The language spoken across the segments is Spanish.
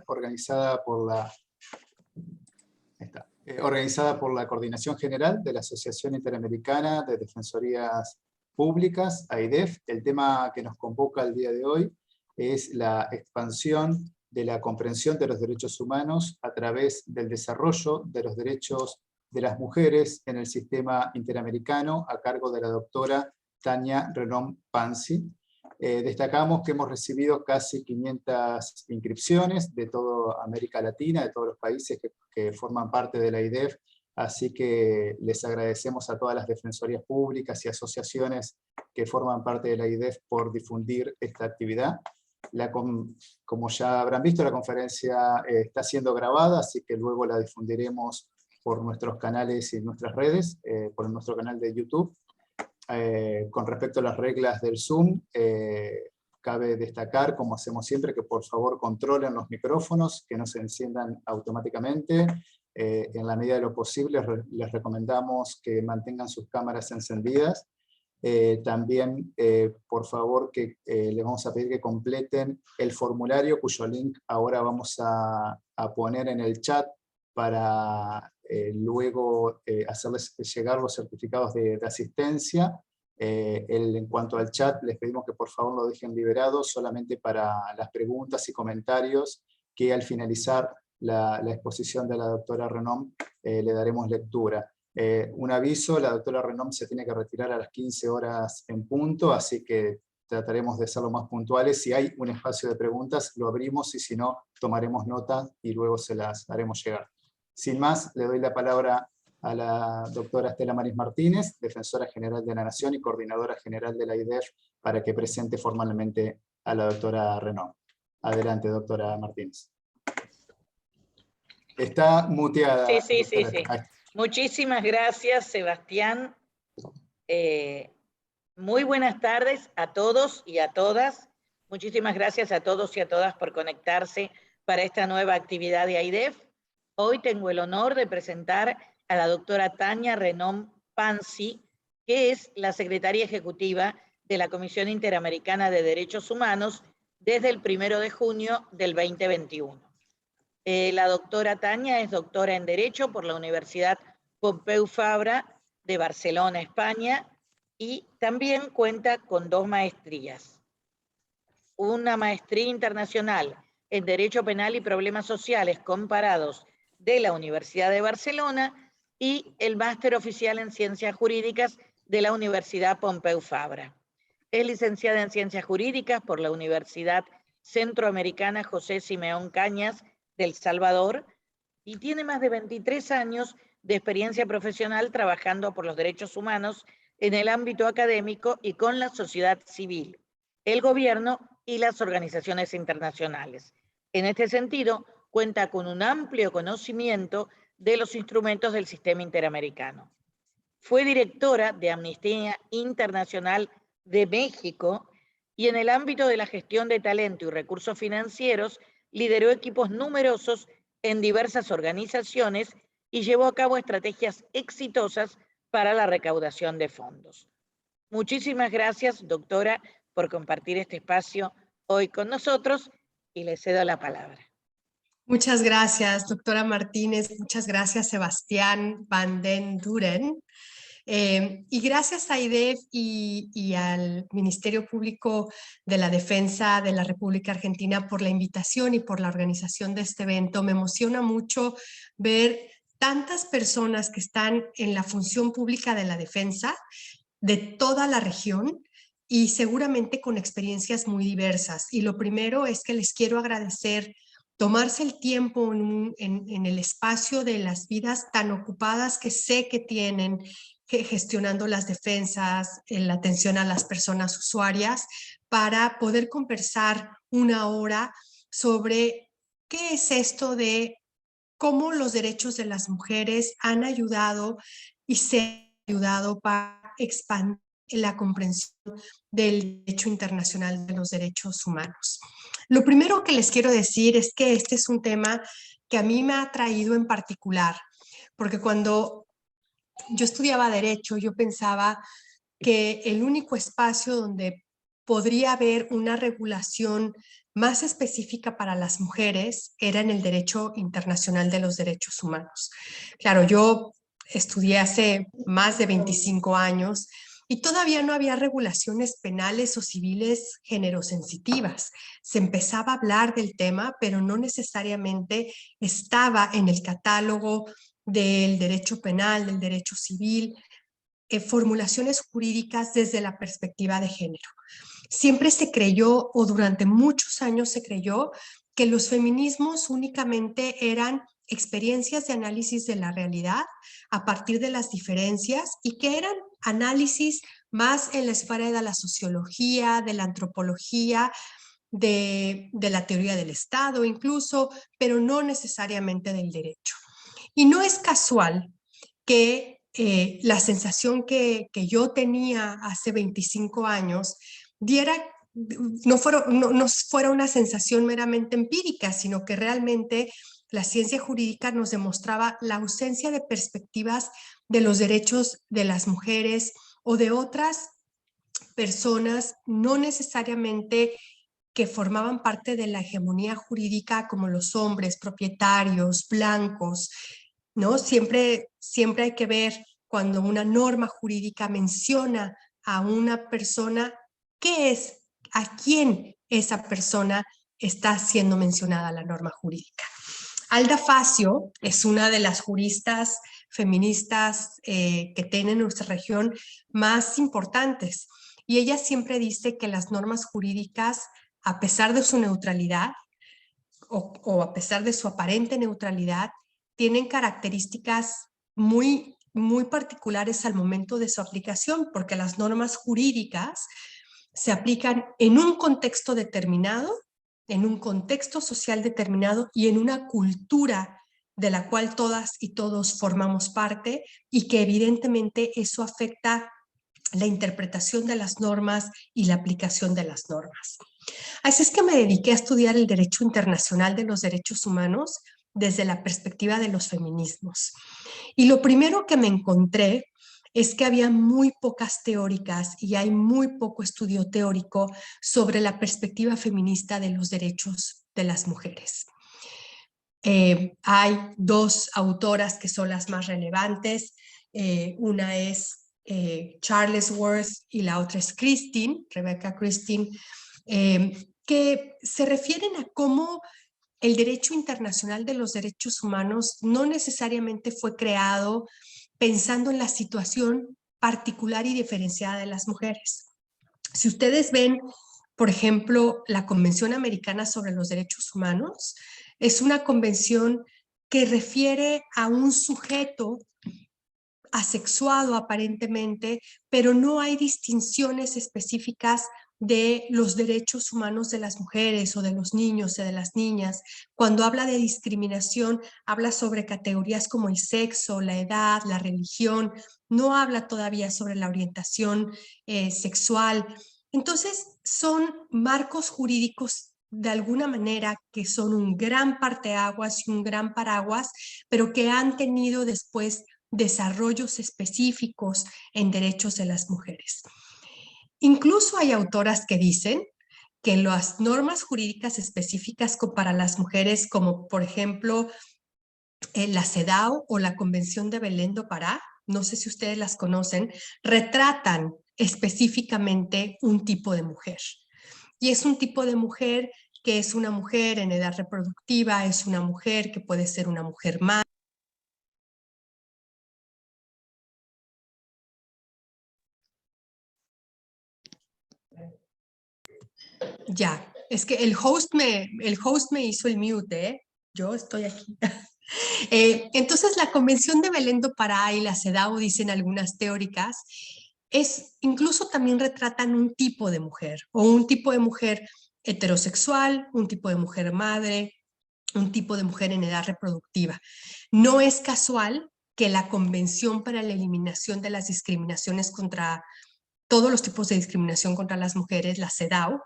organizada por la Coordinación General de la Asociación Interamericana de Defensorías Públicas, AIDEF. El tema que nos convoca el día de hoy es la expansión de la comprensión de los derechos humanos a través del desarrollo de los derechos de las mujeres en el sistema interamericano, a cargo de la doctora Tania Renom Pansi. Destacamos que hemos recibido casi 500 inscripciones de toda América Latina, de todos los países que forman parte de la AIDEF, así que les agradecemos a todas las defensorías públicas y asociaciones que forman parte de la AIDEF por difundir esta actividad. Como ya habrán visto, la conferencia está siendo grabada, así que luego la difundiremos por nuestros canales y nuestras redes, por nuestro canal de YouTube. Con respecto a las reglas del Zoom, cabe destacar, como hacemos siempre, que por favor controlen los micrófonos, que no se enciendan automáticamente. En la medida de lo posible les recomendamos que mantengan sus cámaras encendidas. También, por favor, que les vamos a pedir que completen el formulario, cuyo link ahora vamos a poner en el chat para luego hacerles llegar los certificados de asistencia. En cuanto al chat, les pedimos que por favor lo dejen liberado solamente para las preguntas y comentarios que al finalizar la exposición de la doctora Renom le daremos lectura. Un aviso, la doctora Renom se tiene que retirar a las 15 horas en punto, así que trataremos de ser lo más puntuales. Si hay un espacio de preguntas, lo abrimos, y si no, tomaremos nota y luego se las haremos llegar. Sin más, le doy la palabra a la doctora Estela Maris Martínez, Defensora General de la Nación y Coordinadora General de la AIDEF, para que presente formalmente a la doctora Renom. Adelante, doctora Martínez. Está muteada. Sí. Muchísimas gracias, Sebastián. Muy buenas tardes a todos y a todas. Muchísimas gracias a todos y a todas por conectarse para esta nueva actividad de AIDEF. Hoy tengo el honor de presentar a la doctora Tania Renom Pansi, que es la secretaria ejecutiva de la Comisión Interamericana de Derechos Humanos desde el 1 de junio del 2021. La doctora Tania es doctora en Derecho por la Universidad Pompeu Fabra de Barcelona, España, y también cuenta con 2 maestrías. Una maestría internacional en Derecho Penal y Problemas Sociales Comparados de la Universidad de Barcelona y el Máster Oficial en Ciencias Jurídicas de la Universidad Pompeu Fabra. Es licenciada en Ciencias Jurídicas por la Universidad Centroamericana José Simeón Cañas de El Salvador y tiene más de 23 años de experiencia profesional trabajando por los derechos humanos en el ámbito académico y con la sociedad civil, el gobierno y las organizaciones internacionales. En este sentido, cuenta con un amplio conocimiento de los instrumentos del sistema interamericano. Fue directora de Amnistía Internacional de México y en el ámbito de la gestión de talento y recursos financieros lideró equipos numerosos en diversas organizaciones y llevó a cabo estrategias exitosas para la recaudación de fondos. Muchísimas gracias, doctora, por compartir este espacio hoy con nosotros y le cedo la palabra. Muchas gracias, doctora Martínez. Muchas gracias, Sebastián Van den Duren. Y gracias a AIDEF y al Ministerio Público de la Defensa de la República Argentina por la invitación y por la organización de este evento. Me emociona mucho ver tantas personas que están en la función pública de la defensa de toda la región y seguramente con experiencias muy diversas. Y lo primero es que les quiero agradecer tomarse el tiempo en el espacio de las vidas tan ocupadas que sé que tienen, gestionando las defensas, la atención a las personas usuarias, para poder conversar una hora sobre qué es esto de cómo los derechos de las mujeres han ayudado y se han ayudado para expandir la comprensión del derecho internacional de los derechos humanos. Lo primero que les quiero decir es que este es un tema que a mí me ha atraído en particular, porque cuando yo estudiaba Derecho, yo pensaba que el único espacio donde podría haber una regulación más específica para las mujeres era en el derecho internacional de los derechos humanos. Claro, yo estudié hace más de 25 años y todavía no había regulaciones penales o civiles género-sensitivas. Se empezaba a hablar del tema, pero no necesariamente estaba en el catálogo del derecho penal, del derecho civil, formulaciones jurídicas desde la perspectiva de género. Siempre se creyó, o durante muchos años se creyó, que los feminismos únicamente eran experiencias de análisis de la realidad a partir de las diferencias y que eran análisis más en la esfera de la sociología, de la antropología, de la teoría del Estado incluso, pero no necesariamente del derecho. Y no es casual que la sensación que yo tenía hace 25 años no fuera una sensación meramente empírica, sino que realmente la ciencia jurídica nos demostraba la ausencia de perspectivas de los derechos de las mujeres o de otras personas, no necesariamente que formaban parte de la hegemonía jurídica, como los hombres, propietarios, blancos, ¿no? Siempre hay que ver cuando una norma jurídica menciona a una persona, ¿qué es? ¿A quién esa persona está siendo mencionada la norma jurídica? Alda Facio es una de las juristas feministas que tiene nuestra región más importantes y ella siempre dice que las normas jurídicas, a pesar de su neutralidad o a pesar de su aparente neutralidad, tienen características muy particulares al momento de su aplicación, porque las normas jurídicas se aplican en un contexto determinado, en un contexto social determinado y en una cultura de la cual todas y todos formamos parte y que evidentemente eso afecta la interpretación de las normas y la aplicación de las normas. Así es que me dediqué a estudiar el derecho internacional de los derechos humanos desde la perspectiva de los feminismos. Y lo primero que me encontré es que había muy pocas teóricas y hay muy poco estudio teórico sobre la perspectiva feminista de los derechos de las mujeres. Hay dos autoras que son las más relevantes. Una es Charles Worth y la otra es Rebecca Christine, que se refieren a cómo el derecho internacional de los derechos humanos no necesariamente fue creado pensando en la situación particular y diferenciada de las mujeres. Si ustedes ven, por ejemplo, la Convención Americana sobre los Derechos Humanos, es una convención que refiere a un sujeto asexuado aparentemente, pero no hay distinciones específicas de los derechos humanos de las mujeres o de los niños o de las niñas. Cuando habla de discriminación, habla sobre categorías como el sexo, la edad, la religión, no habla todavía sobre la orientación sexual. Entonces, son marcos jurídicos de alguna manera que son un gran parteaguas y un gran paraguas, pero que han tenido después desarrollos específicos en derechos de las mujeres. Incluso hay autoras que dicen que las normas jurídicas específicas para las mujeres, como por ejemplo la CEDAW o la Convención de Belém do Pará, no sé si ustedes las conocen, retratan específicamente un tipo de mujer. Y es un tipo de mujer que es una mujer en edad reproductiva, es una mujer que puede ser una mujer madre. Ya, es que el host me hizo el mute, ¿eh? Yo estoy aquí. Entonces, la Convención de Belém do Pará y la CEDAW, dicen algunas teóricas, incluso también retratan un tipo de mujer, o un tipo de mujer heterosexual, un tipo de mujer madre, un tipo de mujer en edad reproductiva. No es casual que la Convención para la Eliminación de las Discriminaciones contra todos los tipos de discriminación contra las mujeres, la CEDAW,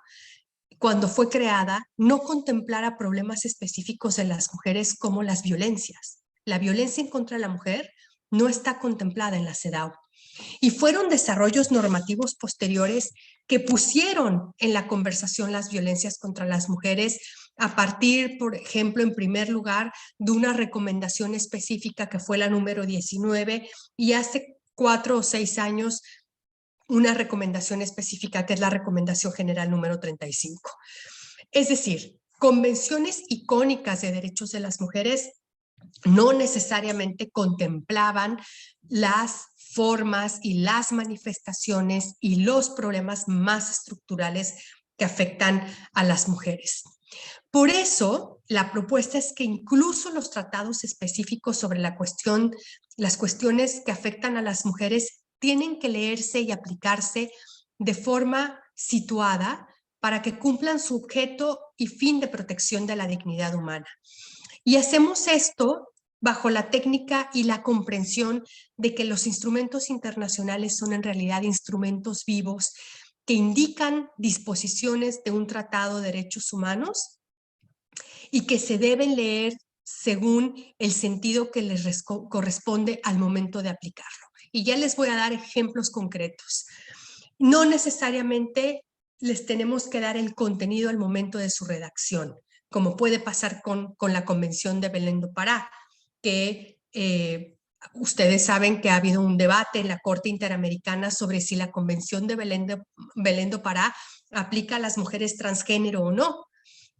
cuando fue creada, no contemplara problemas específicos en las mujeres como las violencias. La violencia en contra de la mujer no está contemplada en la CEDAW. Y fueron desarrollos normativos posteriores que pusieron en la conversación las violencias contra las mujeres a partir, por ejemplo, en primer lugar, de una recomendación específica que fue la número 19 y hace 4 o 6 años una recomendación específica que es la recomendación general número 35. Es decir, convenciones icónicas de derechos de las mujeres no necesariamente contemplaban las formas y las manifestaciones y los problemas más estructurales que afectan a las mujeres. Por eso, la propuesta es que incluso los tratados específicos sobre las cuestiones que afectan a las mujeres tienen que leerse y aplicarse de forma situada para que cumplan su objeto y fin de protección de la dignidad humana. Y hacemos esto bajo la técnica y la comprensión de que los instrumentos internacionales son en realidad instrumentos vivos que indican disposiciones de un tratado de derechos humanos y que se deben leer según el sentido que les corresponde al momento de aplicarlo. Y ya les voy a dar ejemplos concretos. No necesariamente les tenemos que dar el contenido al momento de su redacción, como puede pasar con la Convención de Belén do Pará, que ustedes saben que ha habido un debate en la Corte Interamericana sobre si la Convención de Belén do Pará aplica a las mujeres transgénero o no.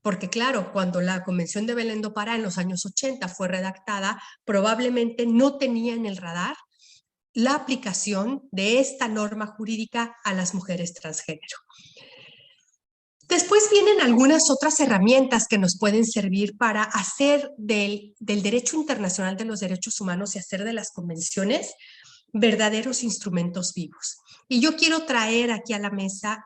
Porque claro, cuando la Convención de Belén do Pará en los años 80 fue redactada, probablemente no tenía en el radar la aplicación de esta norma jurídica a las mujeres transgénero. Después vienen algunas otras herramientas que nos pueden servir para hacer del derecho internacional de los derechos humanos y hacer de las convenciones verdaderos instrumentos vivos. Y yo quiero traer aquí a la mesa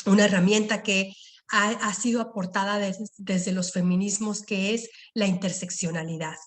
una herramienta que ha sido aportada desde los feminismos, que es la interseccionalidad,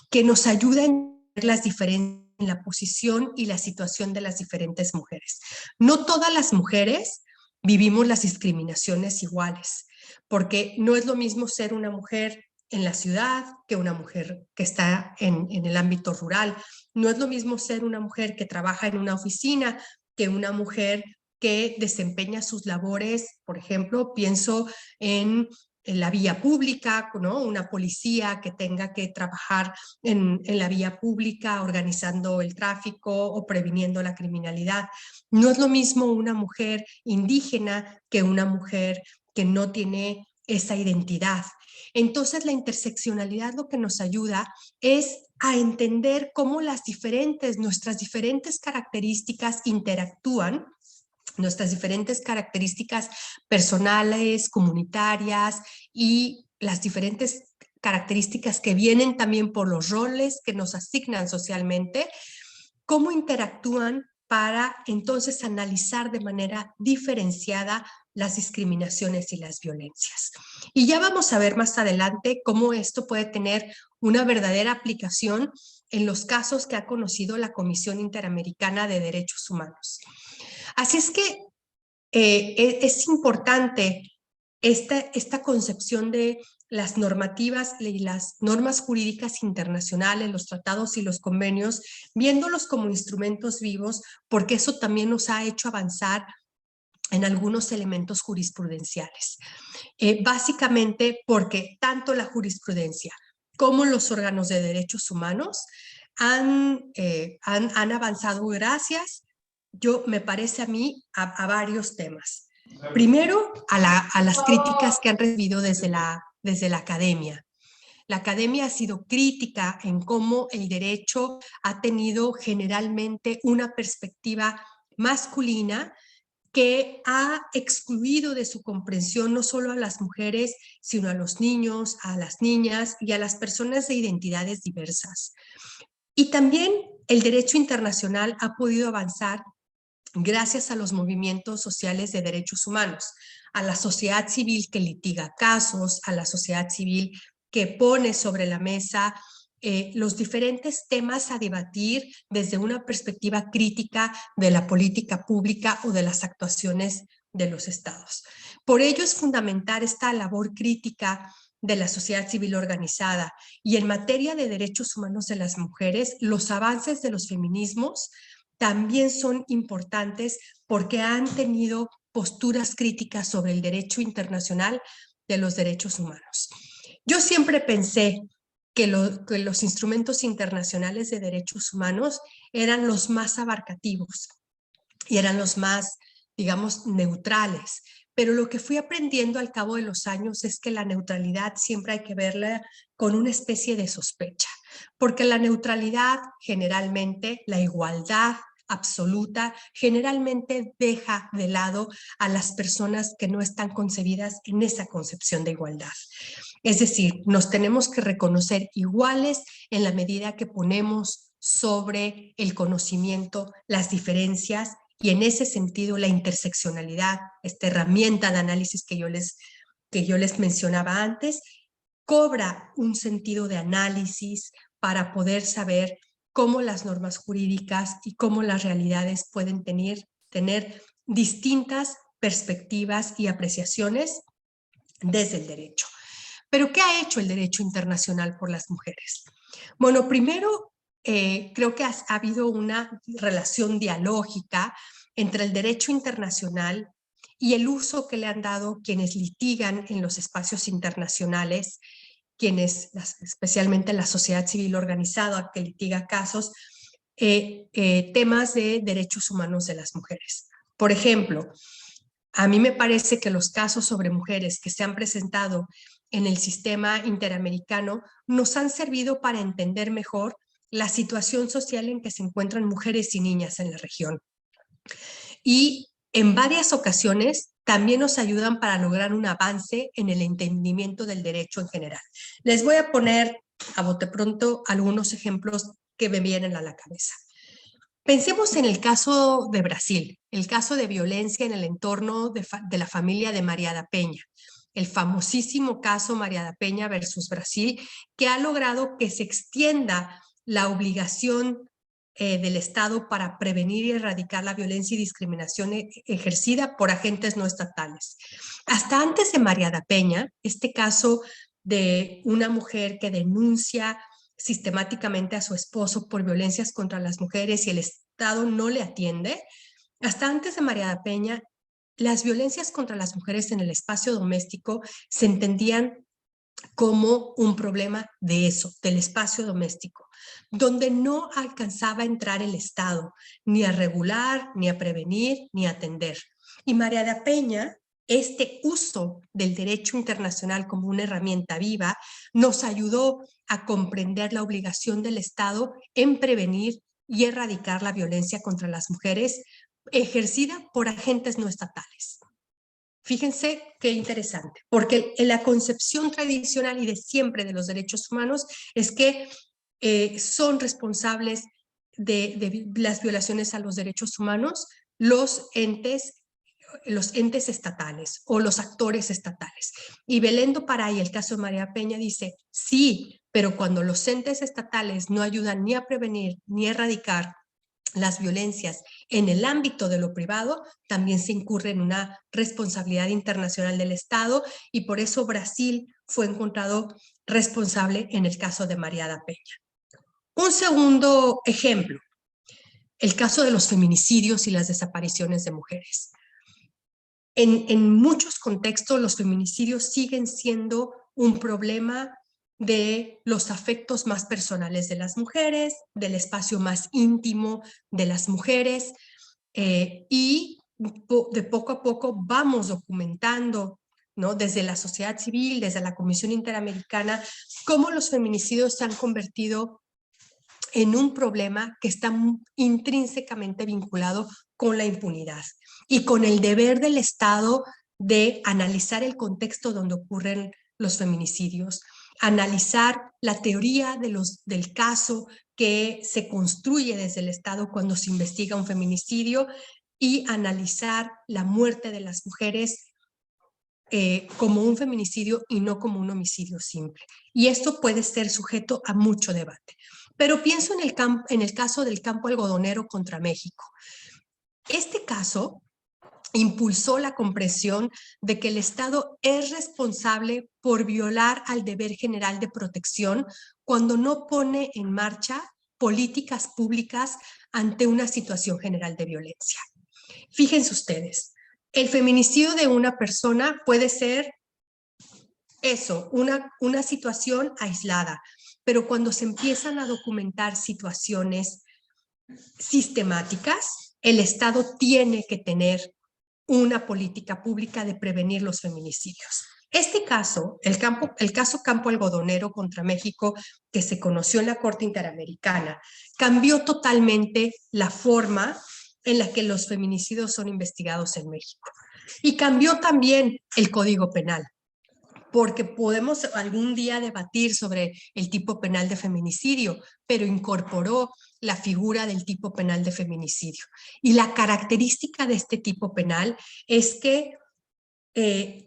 que nos ayuda a entender las diferencias en la posición y la situación de las diferentes mujeres. No todas las mujeres vivimos las discriminaciones iguales, porque no es lo mismo ser una mujer en la ciudad que una mujer que está en el ámbito rural. No es lo mismo ser una mujer que trabaja en una oficina que una mujer que desempeña sus labores. Por ejemplo, pienso en la vía pública, ¿no? Una policía que tenga que trabajar en la vía pública organizando el tráfico o previniendo la criminalidad. No es lo mismo una mujer indígena que una mujer que no tiene esa identidad. Entonces, la interseccionalidad lo que nos ayuda es a entender cómo nuestras diferentes características interactúan, nuestras diferentes características personales, comunitarias y las diferentes características que vienen también por los roles que nos asignan socialmente, cómo interactúan para entonces analizar de manera diferenciada las discriminaciones y las violencias. Y ya vamos a ver más adelante cómo esto puede tener una verdadera aplicación en los casos que ha conocido la Comisión Interamericana de Derechos Humanos. Así es que es importante esta concepción de las normativas y las normas jurídicas internacionales, los tratados y los convenios, viéndolos como instrumentos vivos, porque eso también nos ha hecho avanzar en algunos elementos jurisprudenciales. Básicamente porque tanto la jurisprudencia como los órganos de derechos humanos han avanzado gracias, me parece a mí, a varios temas. Primero, a las críticas que han recibido desde la academia. La academia ha sido crítica en cómo el derecho ha tenido generalmente una perspectiva masculina que ha excluido de su comprensión no solo a las mujeres, sino a los niños, a las niñas y a las personas de identidades diversas. Y también el derecho internacional ha podido avanzar gracias a los movimientos sociales de derechos humanos, a la sociedad civil que litiga casos, a la sociedad civil que pone sobre la mesa los diferentes temas a debatir desde una perspectiva crítica de la política pública o de las actuaciones de los estados. Por ello es fundamental esta labor crítica de la sociedad civil organizada, y en materia de derechos humanos de las mujeres, los avances de los feminismos también son importantes porque han tenido posturas críticas sobre el derecho internacional de los derechos humanos. Yo siempre pensé que los instrumentos internacionales de derechos humanos eran los más abarcativos y eran los más, digamos, neutrales. Pero lo que fui aprendiendo al cabo de los años es que la neutralidad siempre hay que verla con una especie de sospecha, porque la neutralidad generalmente, la igualdad absoluta, generalmente deja de lado a las personas que no están concebidas en esa concepción de igualdad. Es decir, nos tenemos que reconocer iguales en la medida que ponemos sobre el conocimiento las diferencias y en ese sentido la interseccionalidad, esta herramienta de análisis que yo les mencionaba antes, cobra un sentido de análisis para poder saber cómo las normas jurídicas y cómo las realidades pueden tener distintas perspectivas y apreciaciones desde el derecho. Pero ¿qué ha hecho el derecho internacional por las mujeres? Bueno, primero, creo que ha habido una relación dialógica entre el derecho internacional y el uso que le han dado quienes litigan en los espacios internacionales, especialmente la sociedad civil organizada que litiga casos, temas de derechos humanos de las mujeres. Por ejemplo, a mí me parece que los casos sobre mujeres que se han presentado en el sistema interamericano nos han servido para entender mejor la situación social en que se encuentran mujeres y niñas en la región. Y en varias ocasiones también nos ayudan para lograr un avance en el entendimiento del derecho en general. Les voy a poner a bote pronto algunos ejemplos que me vienen a la cabeza. Pensemos en el caso de Brasil, el caso de violencia en el entorno de la familia de María da Peña, el famosísimo caso María da Peña versus Brasil, que ha logrado que se extienda la obligación del Estado para prevenir y erradicar la violencia y discriminación ejercida por agentes no estatales. Hasta antes de María da Peña, este caso de una mujer que denuncia sistemáticamente a su esposo por violencias contra las mujeres y el Estado no le atiende, hasta antes de María da Peña, las violencias contra las mujeres en el espacio doméstico se entendían como un problema de eso, del espacio doméstico, donde no alcanzaba a entrar el Estado, ni a regular, ni a prevenir, ni a atender. Y María da Peña, este uso del derecho internacional como una herramienta viva, nos ayudó a comprender la obligación del Estado en prevenir y erradicar la violencia contra las mujeres ejercida por agentes no estatales. Fíjense qué interesante, porque en la concepción tradicional y de siempre de los derechos humanos es que son responsables de las violaciones a los derechos humanos los entes estatales o los actores estatales. Y Belén do Pará, y el caso de María Peña, dice, sí, pero cuando los entes estatales no ayudan ni a prevenir ni a erradicar las violencias en el ámbito de lo privado, también se incurre en una responsabilidad internacional del Estado y por eso Brasil fue encontrado responsable en el caso de María da Peña. Un segundo ejemplo, el caso de los feminicidios y las desapariciones de mujeres. En muchos contextos los feminicidios siguen siendo un problema de los afectos más personales de las mujeres, del espacio más íntimo de las mujeres y de poco a poco vamos documentando, ¿no? Desde la sociedad civil, desde la Comisión Interamericana, cómo los feminicidios se han convertido en un problema que está intrínsecamente vinculado con la impunidad y con el deber del Estado de analizar el contexto donde ocurren los feminicidios, analizar la teoría del caso que se construye desde el Estado cuando se investiga un feminicidio y analizar la muerte de las mujeres como un feminicidio y no como un homicidio simple. Y esto puede ser sujeto a mucho debate. Pero pienso en el caso del campo algodonero contra México. Este caso impulsó la comprensión de que el Estado es responsable por violar al deber general de protección cuando no pone en marcha políticas públicas ante una situación general de violencia. Fíjense ustedes, el feminicidio de una persona puede ser eso, una situación aislada, pero cuando se empiezan a documentar situaciones sistemáticas, el Estado tiene que tener una política pública de prevenir los feminicidios. Este caso, el caso Campo Algodonero contra México, que se conoció en la Corte Interamericana, cambió totalmente la forma en la que los feminicidios son investigados en México. Y cambió también el Código Penal, porque podemos algún día debatir sobre el tipo penal de feminicidio, pero incorporó la figura del tipo penal de feminicidio. Y la característica de este tipo penal es que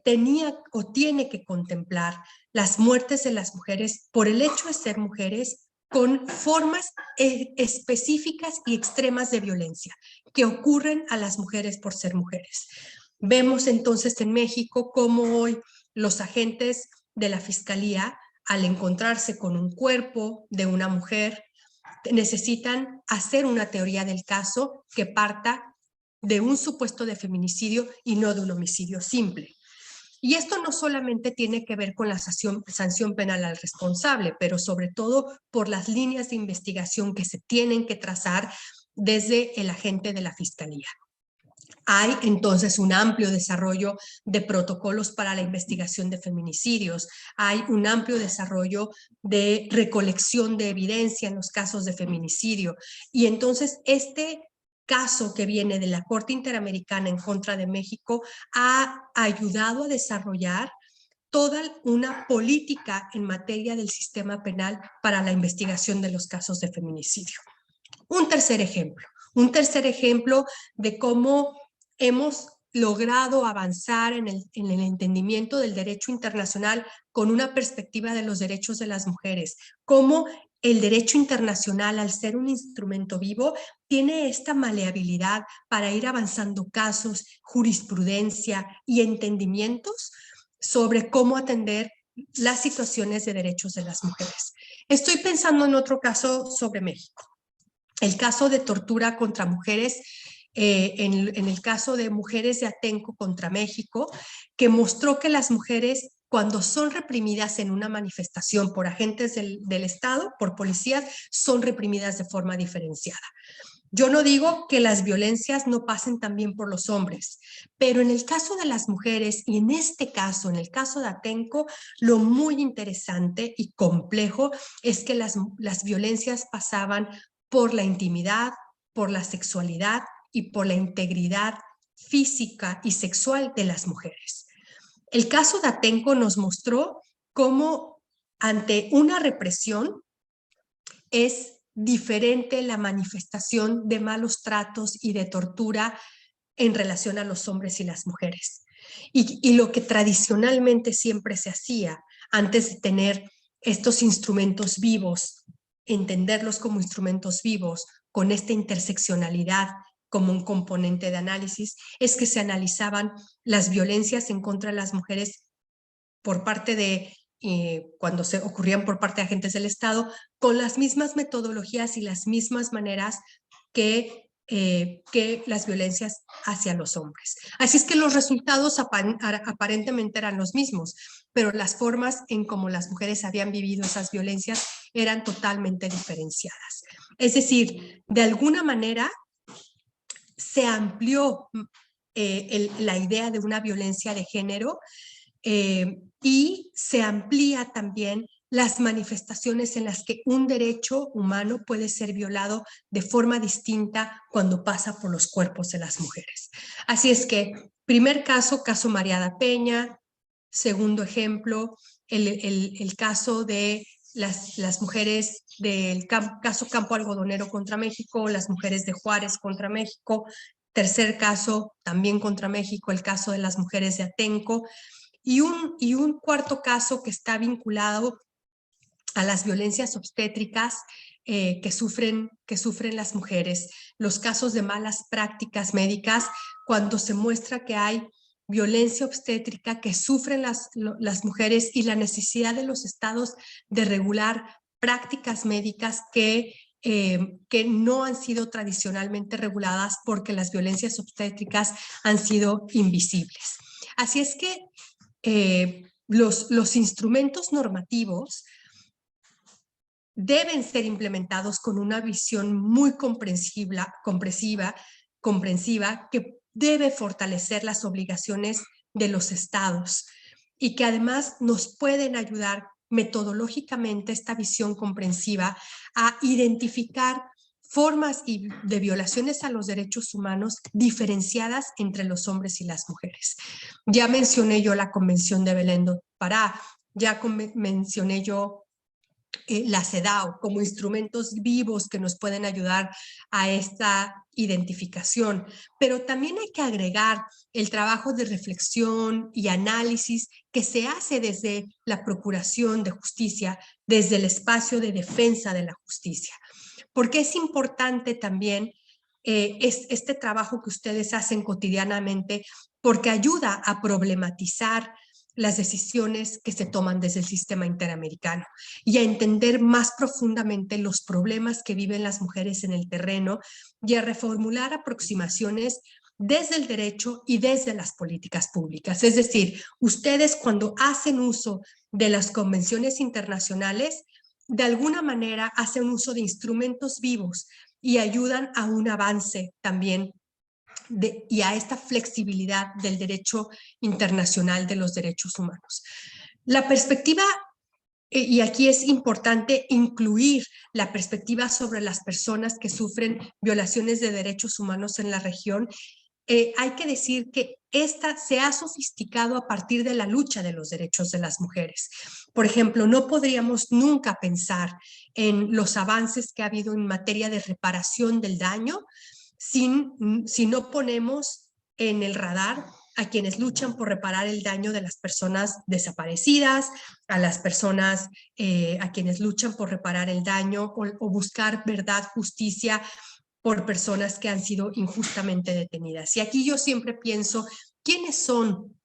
tenía o tiene que contemplar las muertes de las mujeres por el hecho de ser mujeres con formas específicas y extremas de violencia que ocurren a las mujeres por ser mujeres. Vemos entonces en México cómo hoy los agentes de la Fiscalía, al encontrarse con un cuerpo de una mujer, necesitan hacer una teoría del caso que parta de un supuesto de feminicidio y no de un homicidio simple. Y esto no solamente tiene que ver con la sanción penal al responsable, pero sobre todo por las líneas de investigación que se tienen que trazar desde el agente de la Fiscalía. Hay entonces un amplio desarrollo de protocolos para la investigación de feminicidios, hay un amplio desarrollo de recolección de evidencia en los casos de feminicidio, y entonces este caso que viene de la Corte Interamericana en contra de México ha ayudado a desarrollar toda una política en materia del sistema penal para la investigación de los casos de feminicidio. Un tercer ejemplo de cómo hemos logrado avanzar en el entendimiento del derecho internacional con una perspectiva de los derechos de las mujeres, cómo el derecho internacional, al ser un instrumento vivo, tiene esta maleabilidad para ir avanzando casos, jurisprudencia y entendimientos sobre cómo atender las situaciones de derechos de las mujeres. Estoy pensando en otro caso sobre México. El caso de tortura contra mujeres, en el caso de Mujeres de Atenco contra México, que mostró que las mujeres, cuando son reprimidas en una manifestación por agentes del Estado, por policías, son reprimidas de forma diferenciada. Yo no digo que las violencias no pasen también por los hombres, pero en el caso de las mujeres, y en este caso, en el caso de Atenco, lo muy interesante y complejo es que las violencias pasaban por la intimidad, por la sexualidad y por la integridad física y sexual de las mujeres. El caso de Atenco nos mostró cómo ante una represión es diferente la manifestación de malos tratos y de tortura en relación a los hombres y las mujeres. Y lo que tradicionalmente siempre se hacía antes de tener estos instrumentos vivos, entenderlos como instrumentos vivos, con esta interseccionalidad como un componente de análisis, es que se analizaban las violencias en contra de las mujeres por parte de, cuando se ocurrían por parte de agentes del Estado, con las mismas metodologías y las mismas maneras que las violencias hacia los hombres. Así es que los resultados aparentemente eran los mismos, pero las formas en cómo las mujeres habían vivido esas violencias eran totalmente diferenciadas. Es decir, de alguna manera se amplió la idea de una violencia de género y se amplía también las manifestaciones en las que un derecho humano puede ser violado de forma distinta cuando pasa por los cuerpos de las mujeres. Así es que, primer caso, caso Mariada Peña. Segundo ejemplo, el caso de las mujeres del caso Campo Algodonero contra México, las mujeres de Juárez contra México. Tercer caso, también contra México, el caso de las mujeres de Atenco. Y un cuarto caso que está vinculado a las violencias obstétricas que sufren las mujeres, los casos de malas prácticas médicas, cuando se muestra que hay violencia obstétrica que sufren las mujeres y la necesidad de los estados de regular prácticas médicas que que no han sido tradicionalmente reguladas porque las violencias obstétricas han sido invisibles. Así es que los instrumentos normativos deben ser implementados con una visión muy comprensiva que debe fortalecer las obligaciones de los estados y que además nos pueden ayudar metodológicamente esta visión comprensiva a identificar formas de violaciones a los derechos humanos diferenciadas entre los hombres y las mujeres. Ya mencioné yo la Convención de Belém do Pará, ya mencioné yo la CEDAW como instrumentos vivos que nos pueden ayudar a esta identificación, pero también hay que agregar el trabajo de reflexión y análisis que se hace desde la Procuración de Justicia, desde el espacio de defensa de la justicia, porque es importante también este trabajo que ustedes hacen cotidianamente, porque ayuda a problematizar las decisiones que se toman desde el sistema interamericano y a entender más profundamente los problemas que viven las mujeres en el terreno y a reformular aproximaciones desde el derecho y desde las políticas públicas. Es decir, ustedes cuando hacen uso de las convenciones internacionales, de alguna manera hacen uso de instrumentos vivos y ayudan a un avance también y a esta flexibilidad del derecho internacional de los derechos humanos. La perspectiva, y aquí es importante incluir la perspectiva sobre las personas que sufren violaciones de derechos humanos en la región, hay que decir que esta se ha sofisticado a partir de la lucha de los derechos de las mujeres. Por ejemplo, no podríamos nunca pensar en los avances que ha habido en materia de reparación del daño si no ponemos en el radar a quienes luchan por reparar el daño de las personas desaparecidas, a las personas a quienes luchan por reparar el daño o buscar verdad, justicia por personas que han sido injustamente detenidas. Y aquí yo siempre pienso, ¿quiénes son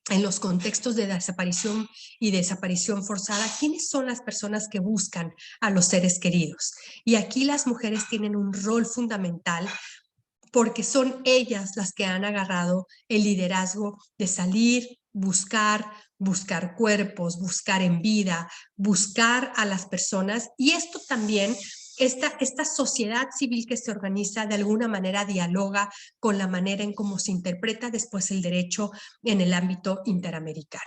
en los contextos de desaparición y desaparición forzada, quiénes son las personas que buscan a los seres queridos? Y aquí las mujeres tienen un rol fundamental porque son ellas las que han agarrado el liderazgo de salir, buscar cuerpos, buscar en vida, buscar a las personas. Y esto también, esta sociedad civil que se organiza de alguna manera dialoga con la manera en cómo se interpreta después el derecho en el ámbito interamericano.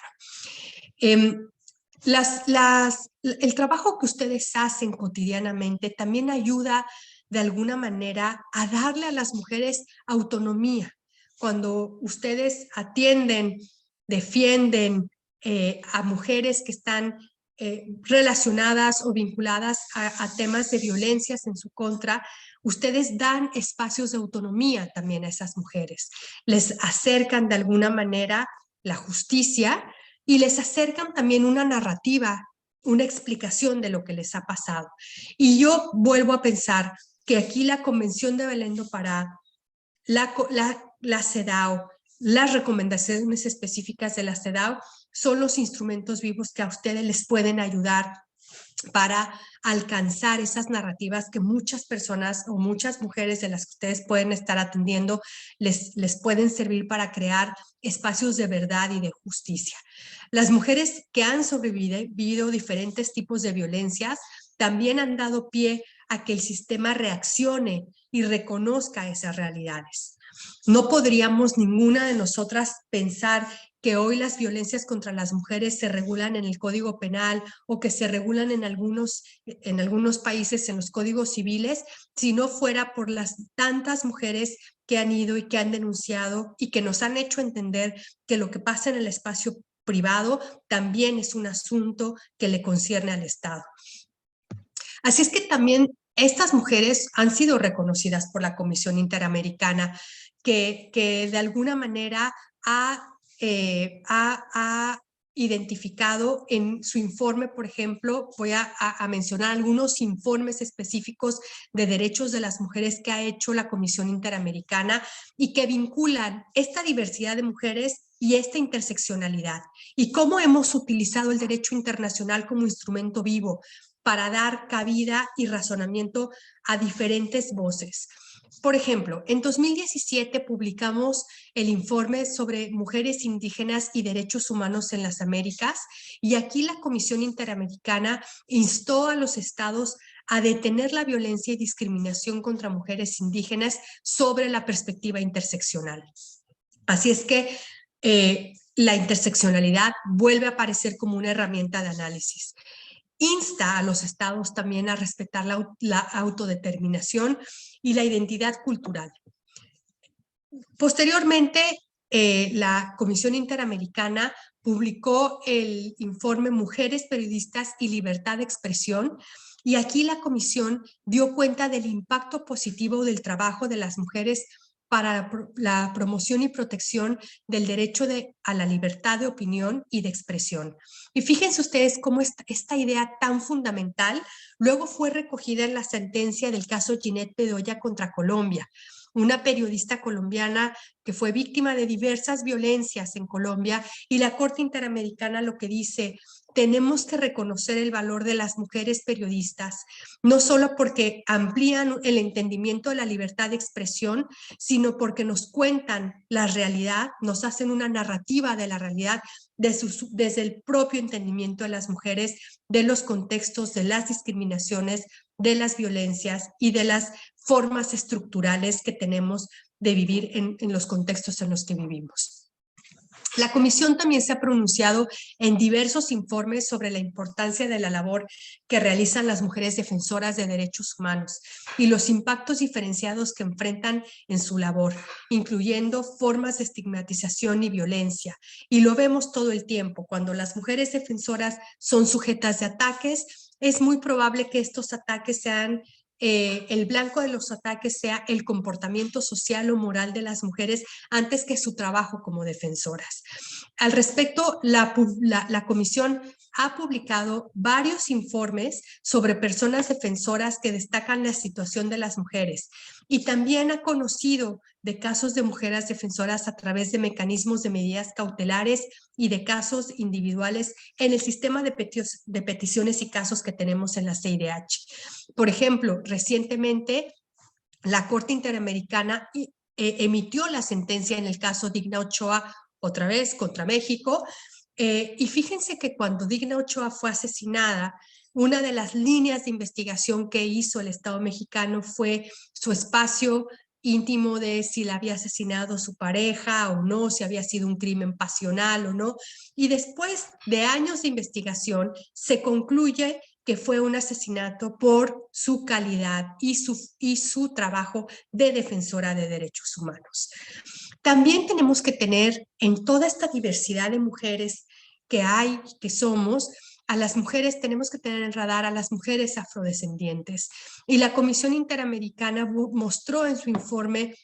El trabajo que ustedes hacen cotidianamente también ayuda de alguna manera a darle a las mujeres autonomía. Cuando ustedes atienden, defienden a mujeres que están relacionadas o vinculadas a temas de violencias en su contra, ustedes dan espacios de autonomía también a esas mujeres. Les acercan de alguna manera la justicia y les acercan también una narrativa, una explicación de lo que les ha pasado. Y yo vuelvo a pensar que aquí la Convención de Belém do Pará, la CEDAW, las recomendaciones específicas de la CEDAW son los instrumentos vivos que a ustedes les pueden ayudar para alcanzar esas narrativas que muchas personas o muchas mujeres de las que ustedes pueden estar atendiendo les pueden servir para crear espacios de verdad y de justicia. Las mujeres que han sobrevivido diferentes tipos de violencias también han dado pie a que el sistema reaccione y reconozca esas realidades. No podríamos ninguna de nosotras pensar que hoy las violencias contra las mujeres se regulan en el Código Penal o que se regulan en algunos países en los códigos civiles, si no fuera por las tantas mujeres que han ido y que han denunciado y que nos han hecho entender que lo que pasa en el espacio privado también es un asunto que le concierne al Estado. Así es que también estas mujeres han sido reconocidas por la Comisión Interamericana, que de alguna manera ha identificado en su informe, por ejemplo, voy a mencionar algunos informes específicos de derechos de las mujeres que ha hecho la Comisión Interamericana y que vinculan esta diversidad de mujeres y esta interseccionalidad y cómo hemos utilizado el derecho internacional como instrumento vivo para dar cabida y razonamiento a diferentes voces. Por ejemplo, en 2017 publicamos el informe sobre mujeres indígenas y derechos humanos en las Américas, y aquí la Comisión Interamericana instó a los estados a detener la violencia y discriminación contra mujeres indígenas sobre la perspectiva interseccional. Así es que la interseccionalidad vuelve a aparecer como una herramienta de análisis. Insta a los estados también a respetar la autodeterminación y la identidad cultural. Posteriormente, la Comisión Interamericana publicó el informe Mujeres, Periodistas y Libertad de Expresión, y aquí la Comisión dio cuenta del impacto positivo del trabajo de las mujeres para la promoción y protección del derecho a la libertad de opinión y de expresión. Y fíjense ustedes cómo esta idea tan fundamental luego fue recogida en la sentencia del caso Ginette Bedoya contra Colombia, una periodista colombiana que fue víctima de diversas violencias en Colombia, y la Corte Interamericana lo que dice: tenemos que reconocer el valor de las mujeres periodistas, no solo porque amplían el entendimiento de la libertad de expresión, sino porque nos cuentan la realidad, nos hacen una narrativa de la realidad desde el propio entendimiento de las mujeres, de los contextos, de las discriminaciones, de las violencias y de las formas estructurales que tenemos de vivir en los contextos en los que vivimos. La Comisión también se ha pronunciado en diversos informes sobre la importancia de la labor que realizan las mujeres defensoras de derechos humanos y los impactos diferenciados que enfrentan en su labor, incluyendo formas de estigmatización y violencia. Y lo vemos todo el tiempo. Cuando las mujeres defensoras son sujetas de ataques, es muy probable que estos ataques sean el blanco de los ataques sea el comportamiento social o moral de las mujeres antes que su trabajo como defensoras. Al respecto, la Comisión ha publicado varios informes sobre personas defensoras que destacan la situación de las mujeres, y también ha conocido de casos de mujeres defensoras a través de mecanismos de medidas cautelares y de casos individuales en el sistema de peticiones y casos que tenemos en la CIDH. Por ejemplo, recientemente la Corte Interamericana emitió la sentencia en el caso Digna Ochoa, otra vez contra México, y fíjense que cuando Digna Ochoa fue asesinada, una de las líneas de investigación que hizo el Estado mexicano fue su espacio íntimo de si la había asesinado su pareja o no, si había sido un crimen pasional o no, y después de años de investigación se concluye que fue un asesinato por su calidad y su trabajo de defensora de derechos humanos. También tenemos que tener en toda esta diversidad de mujeres que hay, que somos, a las mujeres, tenemos que tener en radar a las mujeres afrodescendientes. Y la Comisión Interamericana mostró en su informe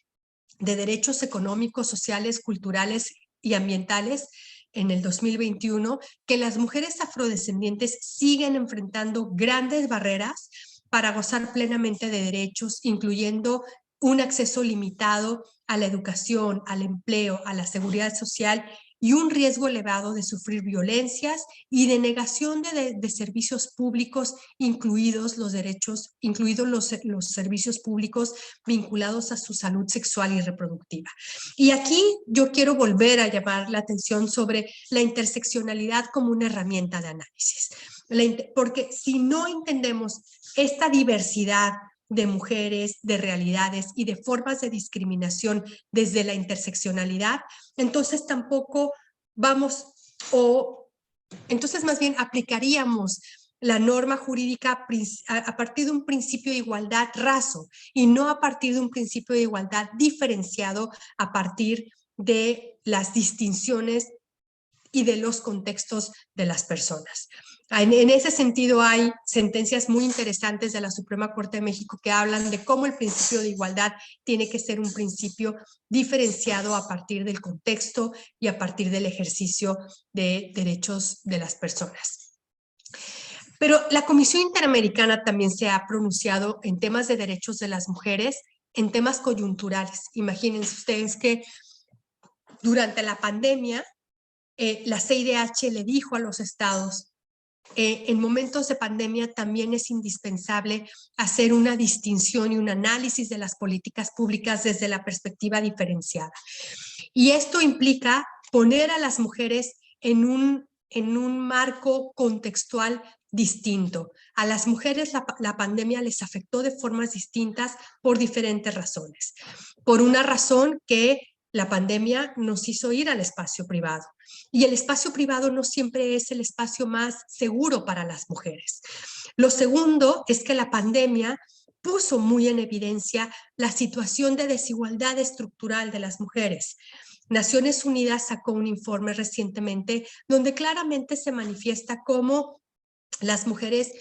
de derechos económicos, sociales, culturales y ambientales en el 2021 que las mujeres afrodescendientes siguen enfrentando grandes barreras para gozar plenamente de derechos, incluyendo un acceso limitado a la educación, al empleo, a la seguridad social y un riesgo elevado de sufrir violencias y de negación de servicios públicos, incluidos los servicios públicos vinculados a su salud sexual y reproductiva. Y aquí yo quiero volver a llamar la atención sobre la interseccionalidad como una herramienta de análisis, porque si no entendemos esta diversidad de mujeres, de realidades y de formas de discriminación desde la interseccionalidad, entonces tampoco entonces más bien aplicaríamos la norma jurídica a partir de un principio de igualdad raso y no a partir de un principio de igualdad diferenciado a partir de las distinciones y de los contextos de las personas. En ese sentido hay sentencias muy interesantes de la Suprema Corte de México que hablan de cómo el principio de igualdad tiene que ser un principio diferenciado a partir del contexto y a partir del ejercicio de derechos de las personas. Pero la Comisión Interamericana también se ha pronunciado en temas de derechos de las mujeres, en temas coyunturales. Imagínense ustedes que durante la pandemia, la CIDH le dijo a los estados: en momentos de pandemia también es indispensable hacer una distinción y un análisis de las políticas públicas desde la perspectiva diferenciada. Y esto implica poner a las mujeres en un marco contextual distinto. A las mujeres la pandemia les afectó de formas distintas por diferentes razones. Por una razón que la pandemia nos hizo ir al espacio privado. Y el espacio privado no siempre es el espacio más seguro para las mujeres. Lo segundo es que la pandemia puso muy en evidencia la situación de desigualdad estructural de las mujeres. Naciones Unidas sacó un informe recientemente donde claramente se manifiesta cómo las mujeres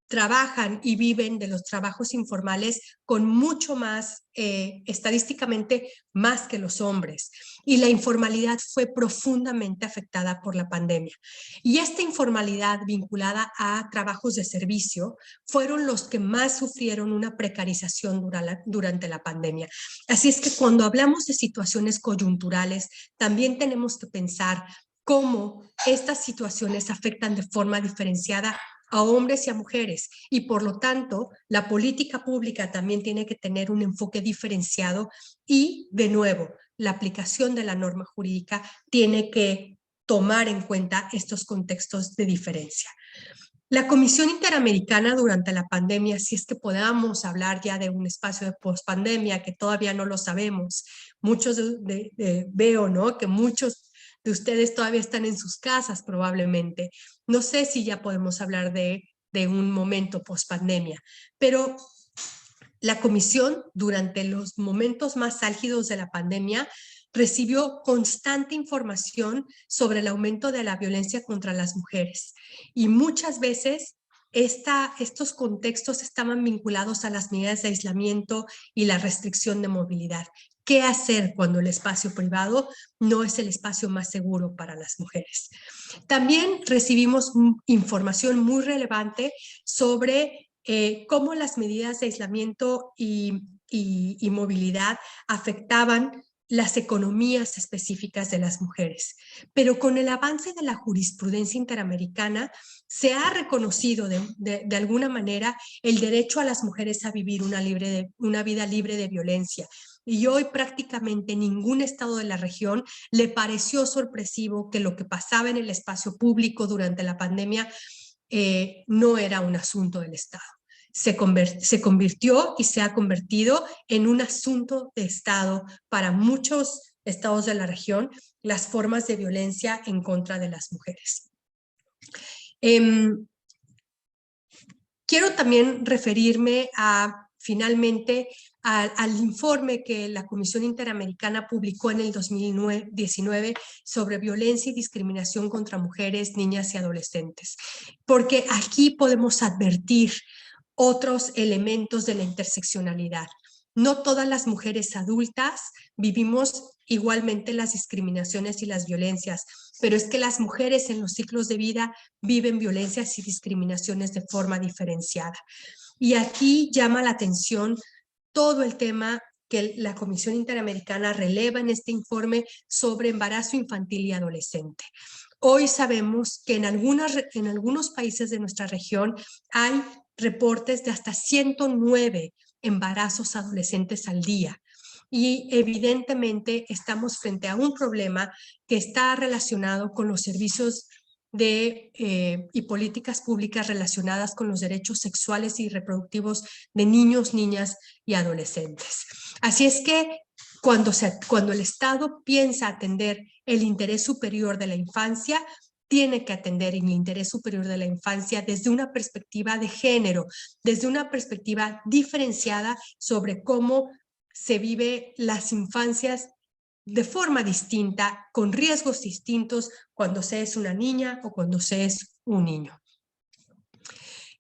trabajan y viven de los trabajos informales con mucho más, estadísticamente, más que los hombres. Y la informalidad fue profundamente afectada por la pandemia. Y esta informalidad vinculada a trabajos de servicio fueron los que más sufrieron una precarización durante la pandemia. Así es que cuando hablamos de situaciones coyunturales, también tenemos que pensar cómo estas situaciones afectan de forma diferenciada a hombres y a mujeres, y por lo tanto la política pública también tiene que tener un enfoque diferenciado y, de nuevo, la aplicación de la norma jurídica tiene que tomar en cuenta estos contextos de diferencia. La Comisión Interamericana durante la pandemia, si es que podamos hablar ya de un espacio de pospandemia, que todavía no lo sabemos, muchos veo, ¿no?, que muchos de ustedes todavía están en sus casas probablemente. No sé si ya podemos hablar de un momento pospandemia, pero la comisión durante los momentos más álgidos de la pandemia recibió constante información sobre el aumento de la violencia contra las mujeres y muchas veces estos contextos estaban vinculados a las medidas de aislamiento y la restricción de movilidad. ¿Qué hacer cuando el espacio privado no es el espacio más seguro para las mujeres? También recibimos información muy relevante sobre cómo las medidas de aislamiento y movilidad afectaban las economías específicas de las mujeres. Pero con el avance de la jurisprudencia interamericana se ha reconocido de alguna manera el derecho a las mujeres a vivir una vida libre de violencia. Y hoy prácticamente ningún estado de la región le pareció sorpresivo que lo que pasaba en el espacio público durante la pandemia no era un asunto del Estado. Se convirtió y se ha convertido en un asunto de Estado para muchos estados de la región, las formas de violencia en contra de las mujeres. Quiero también referirme finalmente al informe que la Comisión Interamericana publicó en el 2019 sobre violencia y discriminación contra mujeres, niñas y adolescentes, porque aquí podemos advertir otros elementos de la interseccionalidad. No todas las mujeres adultas vivimos igualmente las discriminaciones y las violencias, pero es que las mujeres en los ciclos de vida viven violencias y discriminaciones de forma diferenciada. Y aquí llama la atención todo el tema que la Comisión Interamericana releva en este informe sobre embarazo infantil y adolescente. Hoy sabemos que en algunos países de nuestra región hay reportes de hasta 109 embarazos adolescentes al día. Y evidentemente estamos frente a un problema que está relacionado con los servicios y políticas públicas relacionadas con los derechos sexuales y reproductivos de niños, niñas y adolescentes. Así es que cuando el Estado piensa atender el interés superior de la infancia, tiene que atender el interés superior de la infancia desde una perspectiva de género, desde una perspectiva diferenciada sobre cómo se vive las infancias de forma distinta, con riesgos distintos cuando se es una niña o cuando se es un niño.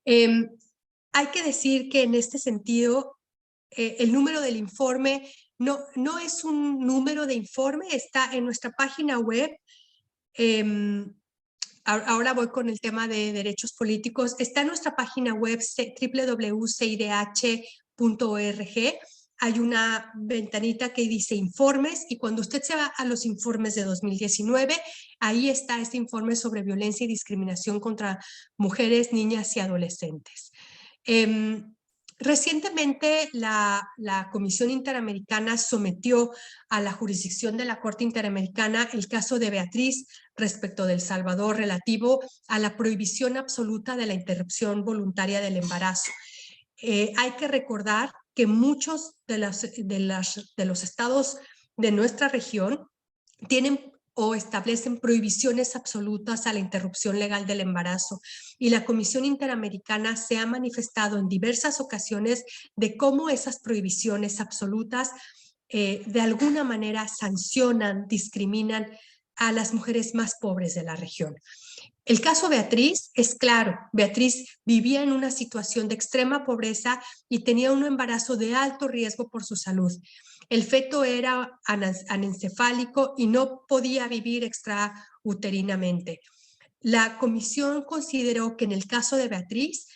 Hay que decir que en este sentido, el número del informe no es un número de informe, está en nuestra página web. Ahora voy con el tema de derechos políticos. Está en nuestra página web www.cidh.org. hay una ventanita que dice informes, y cuando usted se va a los informes de 2019, ahí está este informe sobre violencia y discriminación contra mujeres, niñas y adolescentes. Recientemente la Comisión Interamericana sometió a la jurisdicción de la Corte Interamericana el caso de Beatriz respecto de El Salvador relativo a la prohibición absoluta de la interrupción voluntaria del embarazo. Hay que recordar que muchos de los estados de nuestra región tienen o establecen prohibiciones absolutas a la interrupción legal del embarazo. Y la Comisión Interamericana se ha manifestado en diversas ocasiones de cómo esas prohibiciones absolutas de alguna manera sancionan, discriminan a las mujeres más pobres de la región. El caso Beatriz es claro. Beatriz vivía en una situación de extrema pobreza y tenía un embarazo de alto riesgo por su salud. El feto era anencefálico y no podía vivir extrauterinamente. La comisión consideró que en el caso de Beatriz,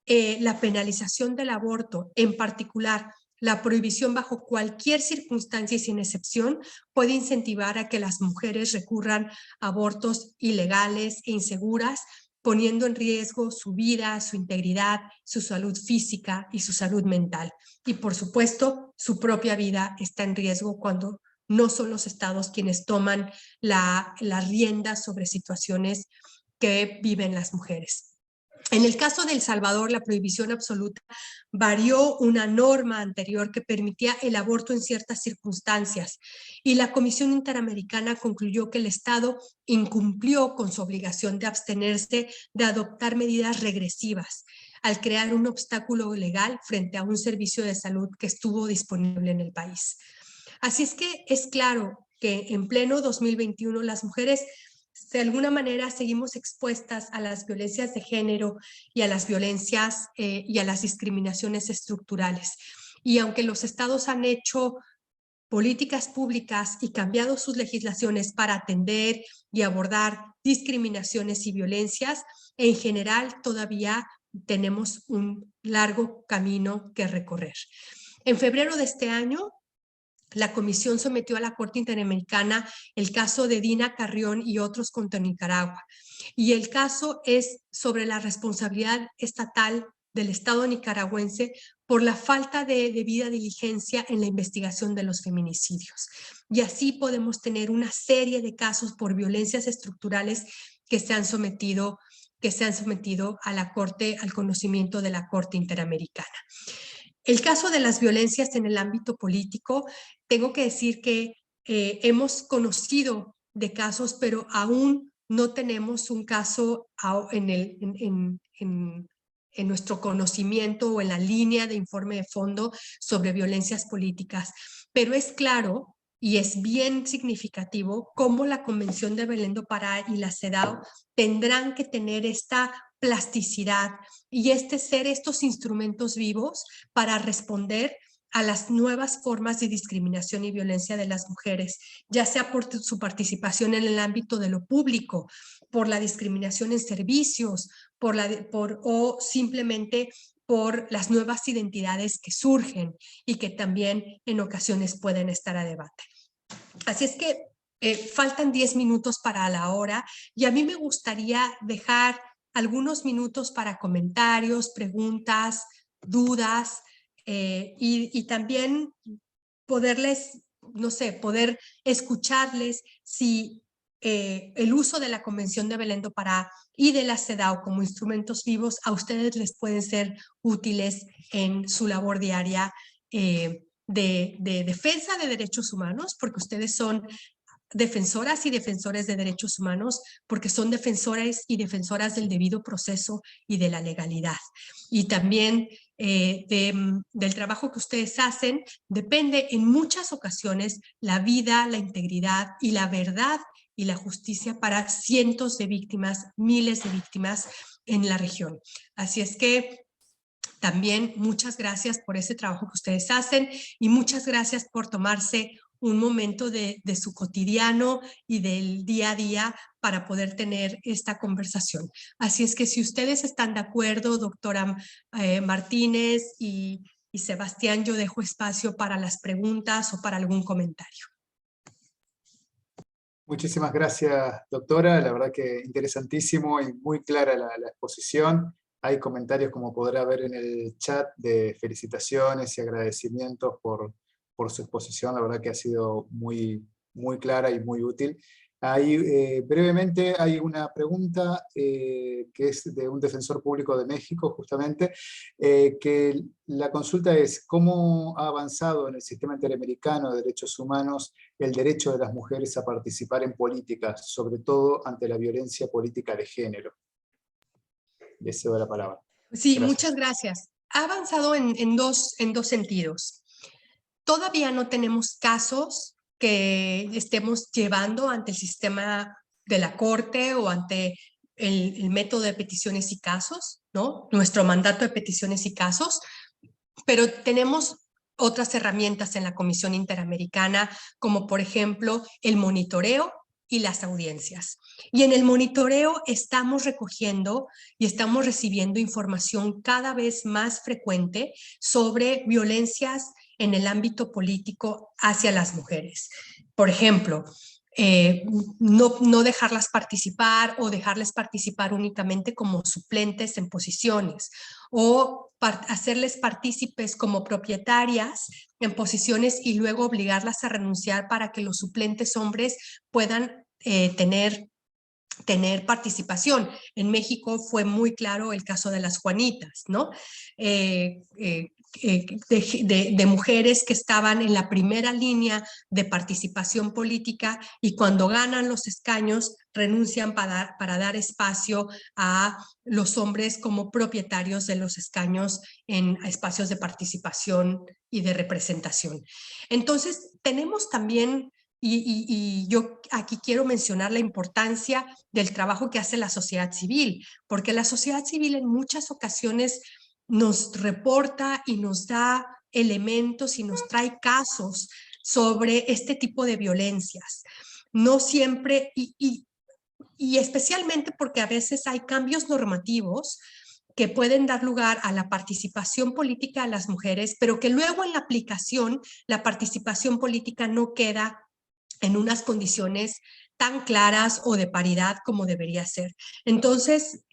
la penalización del aborto, en particular la prohibición bajo cualquier circunstancia y sin excepción, puede incentivar a que las mujeres recurran a abortos ilegales e inseguras, poniendo en riesgo su vida, su integridad, su salud física y su salud mental. Y por supuesto, su propia vida está en riesgo cuando no son los estados quienes toman la rienda sobre situaciones que viven las mujeres. En el caso de El Salvador, la prohibición absoluta varió una norma anterior que permitía el aborto en ciertas circunstancias, y la Comisión Interamericana concluyó que el Estado incumplió con su obligación de abstenerse de adoptar medidas regresivas al crear un obstáculo legal frente a un servicio de salud que estuvo disponible en el país. Así es que es claro que en pleno 2021 las mujeres de alguna manera seguimos expuestas a las violencias de género y a las violencias y a las discriminaciones estructurales. Y aunque los estados han hecho políticas públicas y cambiado sus legislaciones para atender y abordar discriminaciones y violencias, en general todavía tenemos un largo camino que recorrer. En febrero de este año, la comisión sometió a la Corte Interamericana el caso de Dina Carrión y otros contra Nicaragua. Y el caso es sobre la responsabilidad estatal del Estado nicaragüense por la falta de debida diligencia en la investigación de los feminicidios. Y así podemos tener una serie de casos por violencias estructurales que se han sometido a la Corte, al conocimiento de la Corte Interamericana. El caso de las violencias en el ámbito político, tengo que decir que hemos conocido de casos, pero aún no tenemos un caso en nuestro conocimiento o en la línea de informe de fondo sobre violencias políticas. Pero es claro y es bien significativo cómo la Convención de Belén do Pará y la CEDAW tendrán que tener esta plasticidad y estos instrumentos vivos para responder a las nuevas formas de discriminación y violencia de las mujeres, ya sea por su participación en el ámbito de lo público, por la discriminación en servicios, o simplemente por las nuevas identidades que surgen y que también en ocasiones pueden estar a debate. Así es que faltan 10 minutos para la hora y a mí me gustaría dejar algunos minutos para comentarios, preguntas, dudas y también poderles, no sé, poder escucharles si el uso de la Convención de Belén do Pará y de la CEDAW como instrumentos vivos a ustedes les pueden ser útiles en su labor diaria de defensa de derechos humanos, porque ustedes son defensoras y defensores de derechos humanos, porque son defensores y defensoras del debido proceso y de la legalidad. Y también del trabajo que ustedes hacen depende en muchas ocasiones la vida, la integridad y la verdad y la justicia para cientos de víctimas, miles de víctimas en la región. Así es que también muchas gracias por ese trabajo que ustedes hacen y muchas gracias por tomarse un momento de su cotidiano y del día a día para poder tener esta conversación. Así es que si ustedes están de acuerdo, doctora Martínez y Y Sebastián, yo dejo espacio para las preguntas o para algún comentario. Muchísimas gracias, doctora. La verdad que interesantísimo y muy clara la exposición. Hay comentarios, como podrá ver en el chat, de felicitaciones y agradecimientos por su exposición. La verdad que ha sido muy, muy clara y muy útil. Brevemente hay una pregunta que es de un defensor público de México, justamente, que la consulta es: ¿cómo ha avanzado en el sistema interamericano de derechos humanos el derecho de las mujeres a participar en políticas, sobre todo ante la violencia política de género? Les cedo la palabra. Sí, Gracias. muchas gracias. Ha avanzado en dos sentidos. Todavía no tenemos casos que estemos llevando ante el sistema de la Corte o ante el método de peticiones y casos, ¿no? Nuestro mandato de peticiones y casos, pero tenemos otras herramientas en la Comisión Interamericana, como por ejemplo el monitoreo y las audiencias. Y en el monitoreo estamos recogiendo y estamos recibiendo información cada vez más frecuente sobre violencias en el ámbito político hacia las mujeres. Por ejemplo, no dejarlas participar o dejarles participar únicamente como suplentes en posiciones, o hacerles partícipes como propietarias en posiciones y luego obligarlas a renunciar para que los suplentes hombres puedan tener participación. En México fue muy claro el caso de las Juanitas, ¿no? De mujeres que estaban en la primera línea de participación política y cuando ganan los escaños renuncian para dar espacio a los hombres como propietarios de los escaños en espacios de participación y de representación. Entonces, tenemos también, y yo aquí quiero mencionar la importancia del trabajo que hace la sociedad civil, porque la sociedad civil en muchas ocasiones nos reporta y nos da elementos y nos trae casos sobre este tipo de violencias. No siempre, y especialmente porque a veces hay cambios normativos que pueden dar lugar a la participación política de las mujeres, pero que luego en la aplicación la participación política no queda en unas condiciones tan claras o de paridad como debería ser. Entonces,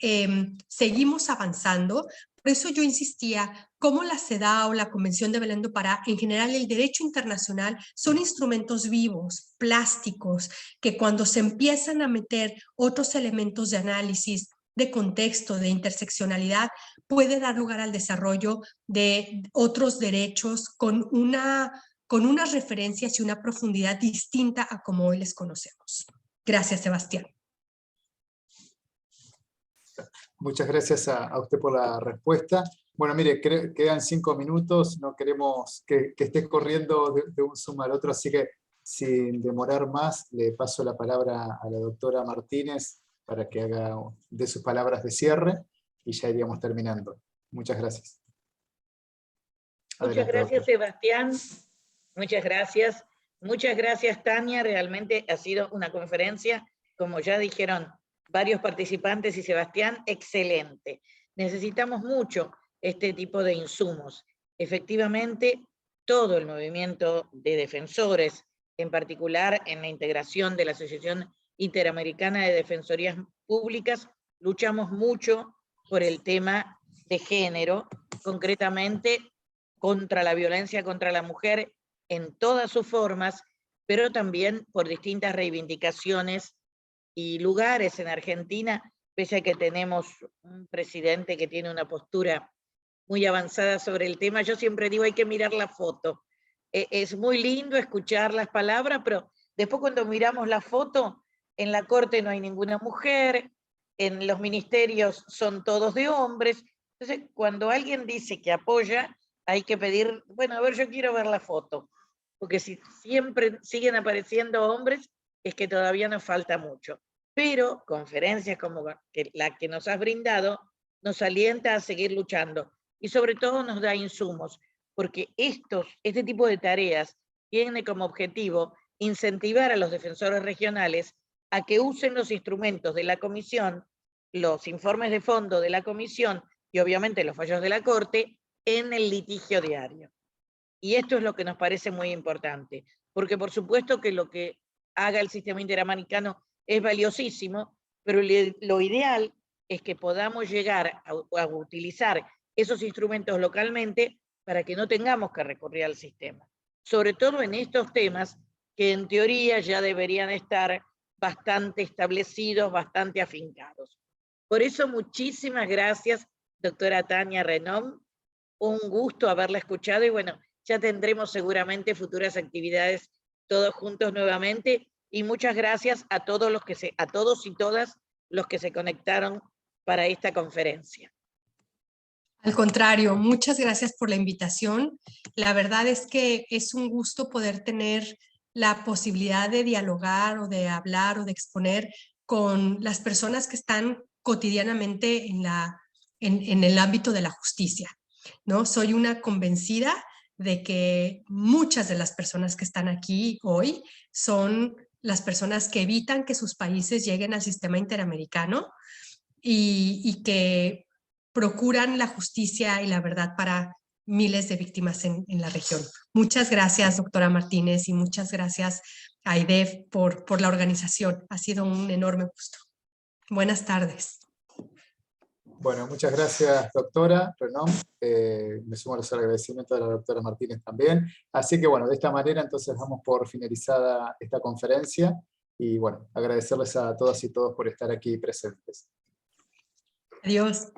seguimos avanzando. Por eso yo insistía, cómo la CEDAW o la Convención de Belén do Pará, en general el derecho internacional, son instrumentos vivos, plásticos, que cuando se empiezan a meter otros elementos de análisis, de contexto, de interseccionalidad, puede dar lugar al desarrollo de otros derechos con unas referencias y una profundidad distinta a como hoy les conocemos. Gracias, Sebastián. Muchas gracias a usted por la respuesta. Bueno, mire, quedan 5 minutos, no queremos que estés corriendo de un Zoom al otro, así que sin demorar más, le paso la palabra a la doctora Martínez para que haga de sus palabras de cierre y ya iríamos terminando. Muchas gracias. Muchas gracias, Sebastián. Muchas gracias. Muchas gracias, Tania. Realmente ha sido una conferencia, como ya dijeron varios participantes y Sebastián, excelente. Necesitamos mucho este tipo de insumos. Efectivamente, todo el movimiento de defensores, en particular en la integración de la Asociación Interamericana de Defensorías Públicas, luchamos mucho por el tema de género, concretamente contra la violencia contra la mujer en todas sus formas, pero también por distintas reivindicaciones y lugares en Argentina, pese a que tenemos un presidente que tiene una postura muy avanzada sobre el tema. Yo siempre digo, hay que mirar la foto. Es muy lindo escuchar las palabras, pero después cuando miramos la foto, en la Corte no hay ninguna mujer, en los ministerios son todos de hombres. Entonces, cuando alguien dice que apoya, hay que pedir, bueno, a ver, yo quiero ver la foto, porque si siempre siguen apareciendo hombres, es que todavía nos falta mucho. Pero conferencias como la que nos has brindado nos alienta a seguir luchando y sobre todo nos da insumos, porque este tipo de tareas tiene como objetivo incentivar a los defensores regionales a que usen los instrumentos de la comisión, los informes de fondo de la comisión y obviamente los fallos de la Corte en el litigio diario. Y esto es lo que nos parece muy importante, porque por supuesto que lo que haga el sistema interamericano es valiosísimo, pero lo ideal es que podamos llegar a utilizar esos instrumentos localmente para que no tengamos que recurrir al sistema. Sobre todo en estos temas que en teoría ya deberían estar bastante establecidos, bastante afincados. Por eso, muchísimas gracias, doctora Tania Renom. Un gusto haberla escuchado y bueno, ya tendremos seguramente futuras actividades todos juntos nuevamente. Y muchas gracias a todos y todas los que se conectaron para esta conferencia. Al contrario, muchas gracias por la invitación. La verdad es que es un gusto poder tener la posibilidad de dialogar o de hablar o de exponer con las personas que están cotidianamente en el ámbito de la justicia, ¿no? Soy una convencida de que muchas de las personas que están aquí hoy son las personas que evitan que sus países lleguen al sistema interamericano y que procuran la justicia y la verdad para miles de víctimas en la región. Muchas gracias, doctora Martínez, y muchas gracias a IDEF por la organización. Ha sido un enorme gusto. Buenas tardes. Bueno, muchas gracias, doctora Renom. Me sumo a los agradecimientos de la doctora Martínez también. Así que bueno, de esta manera entonces damos por finalizada esta conferencia y bueno, agradecerles a todas y todos por estar aquí presentes. Adiós.